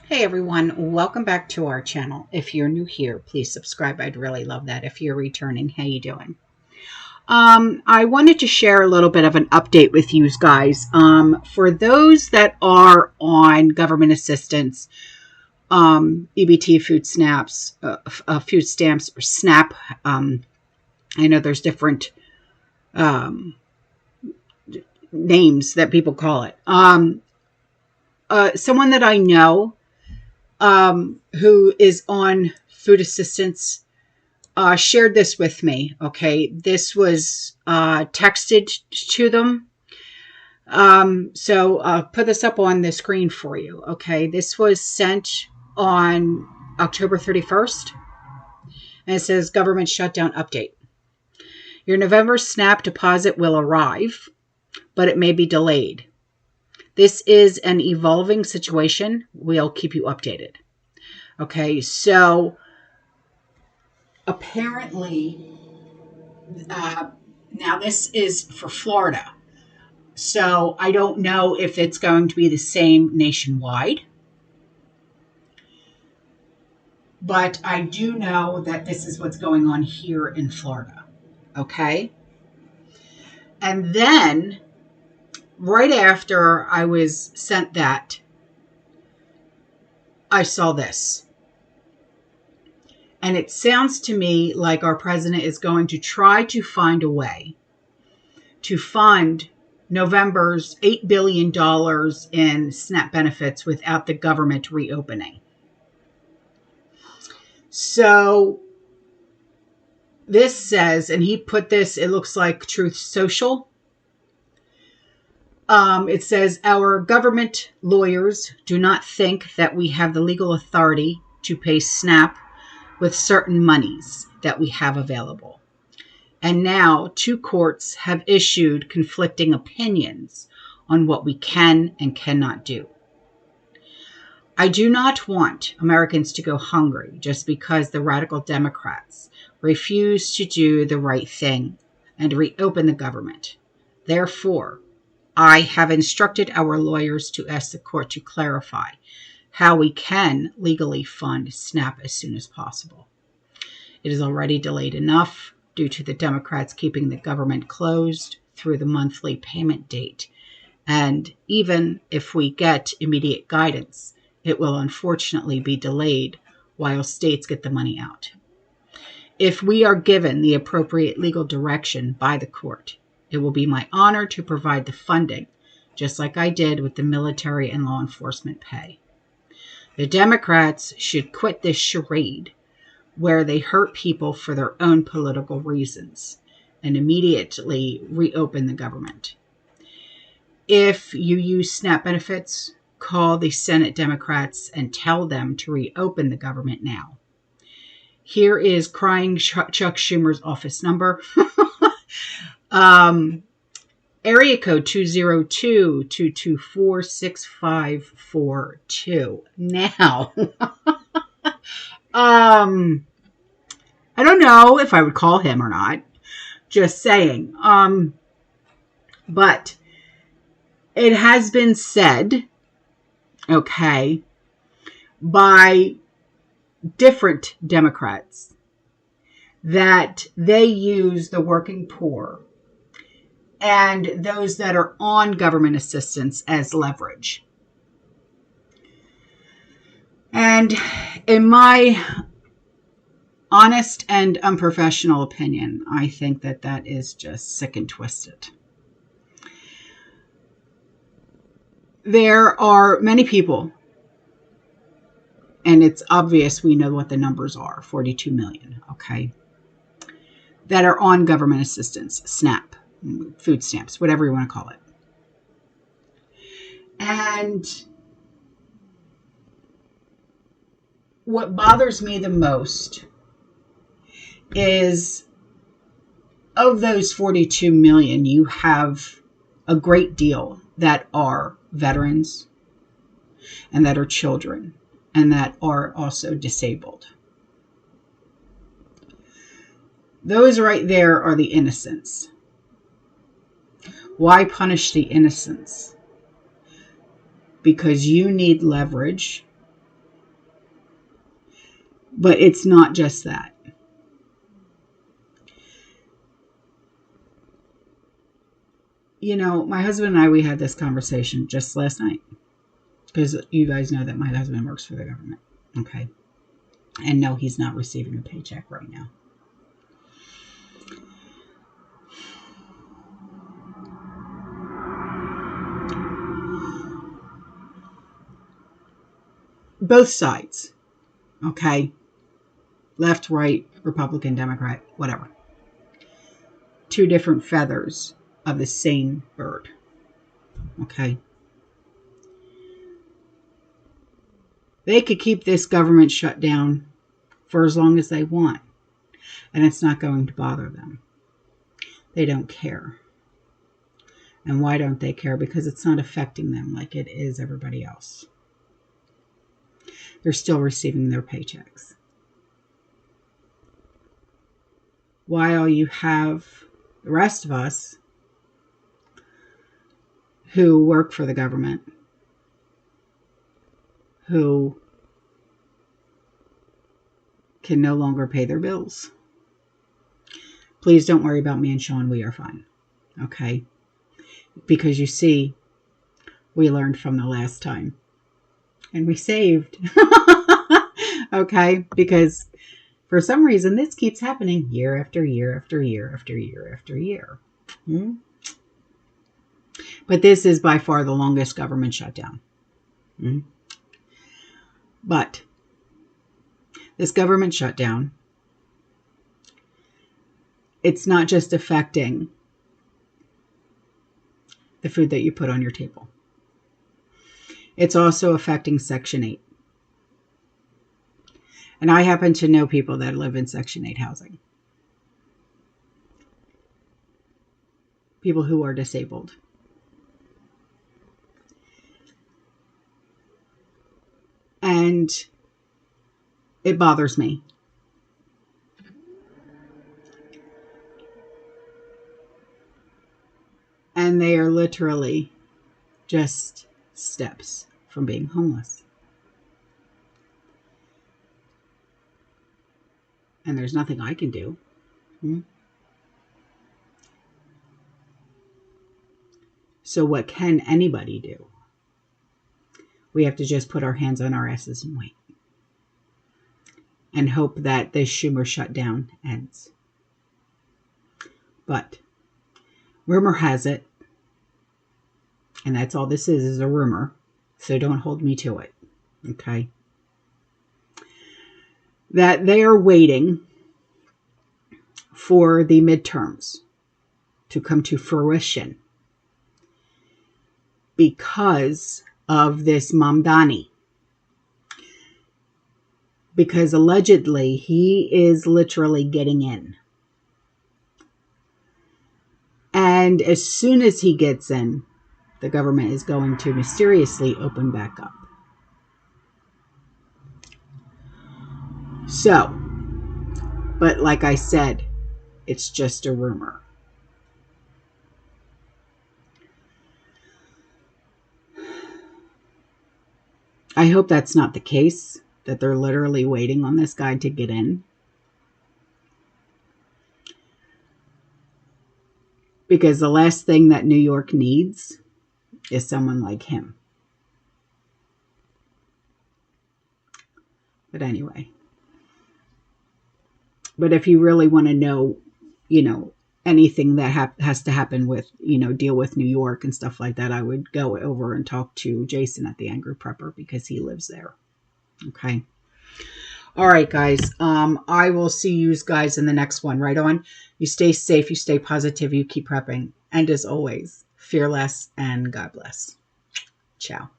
Hey everyone, welcome back to our channel. If you're new here, please subscribe. I'd really love that. If you're returning, how you doing? I wanted to share a little bit of an update with you guys. For those that are on government assistance, EBT, food snaps, food stamps, or SNAP. I know there's different names that people call it. Someone that I know who is on food assistance shared this with me. Okay, this was texted to them. So I'll put this up on the screen for you. Okay, this was sent on October 31st, and it says government shutdown update. Your November SNAP deposit will arrive, but it may be delayed. This is an evolving situation. We'll keep you updated. Okay, so apparently, now this is for Florida. So I don't know if it's going to be the same nationwide. But I do know that this is what's going on here in Florida. Okay? And then, right after I was sent that, I saw this. And it sounds to me like our president is going to try to find a way to fund November's $8 billion in SNAP benefits without the government reopening. So this says, and he put this, it looks like Truth Social. It says, our government lawyers do not think that we have the legal authority to pay SNAP with certain monies that we have available. And now 2 courts have issued conflicting opinions on what we can and cannot do. I do not want Americans to go hungry just because the radical Democrats refuse to do the right thing and reopen the government. Therefore, I have instructed our lawyers to ask the court to clarify how we can legally fund SNAP as soon as possible. It is already delayed enough due to the Democrats keeping the government closed through the monthly payment date. And even if we get immediate guidance, it will unfortunately be delayed while states get the money out. If we are given the appropriate legal direction by the court, it will be my honor to provide the funding, just like I did with the military and law enforcement pay. The Democrats should quit this charade where they hurt people for their own political reasons and immediately reopen the government. If you use SNAP benefits, call the Senate Democrats and tell them to reopen the government now. Here is crying Chuck Schumer's office number. Area code 202-224-6542. Now, I don't know if I would call him or not. Just saying. But it has been said, okay, by different Democrats that they use the working poor and those that are on government assistance as leverage. And in my honest and unprofessional opinion, I think that that is just sick and twisted. There are many people, and it's obvious we know what the numbers are, 42 million, okay, that are on government assistance, SNAP, food stamps, whatever you want to call it. And what bothers me the most is of those 42 million, you have a great deal that are veterans and that are children and that are also disabled. Those right there are the innocents. Why punish the innocents? Because you need leverage But it's not just that. You know, my husband and I, we had this conversation just last night. Because you guys know that my husband works for the government. Okay. And no, he's not receiving a paycheck right now. Both sides. Okay. Left, right, Republican, Democrat, whatever. Two different feathers of the same bird. Okay. They could keep this government shut down for as long as they want. And it's not going to bother them. They don't care. And why don't they care? Because it's not affecting them like it is everybody else. They're still receiving their paychecks. While you have the rest of us who work for the government, who can no longer pay their bills. Please don't worry about me and Sean. We are fine. Okay? Because you see, we learned from the last time. And we saved. Okay? Because for some reason, this keeps happening year after year after year after year after year. But this is by far the longest government shutdown. But this government shutdown, it's not just affecting the food that you put on your table. It's also affecting Section 8. And I happen to know people that live in Section 8 housing. People who are disabled. And it bothers me. And they are literally just steps from being homeless. And there's nothing I can do. So what can anybody do? We have to just put our hands on our asses and wait. And hope that this Schumer shutdown ends. But rumor has it, and that's all this is a rumor, so don't hold me to it, okay? That they are waiting for the midterms to come to fruition because of this Mamdani. Because allegedly he is literally getting in. And as soon as he gets in, the government is going to mysteriously open back up. So, but like I said, it's just a rumor. I hope that's not the case, that they're literally waiting on this guy to get in. Because the last thing that New York needs is someone like him. But anyway. But if you really want to know, anything that has to happen with, deal with New York and stuff like that, I would go over and talk to Jason at the Angry Prepper because he lives there. Okay. All right, guys. I will see you guys in the next one. Right on. You stay safe. You stay positive. You keep prepping. And as always, fear less and God bless. Ciao.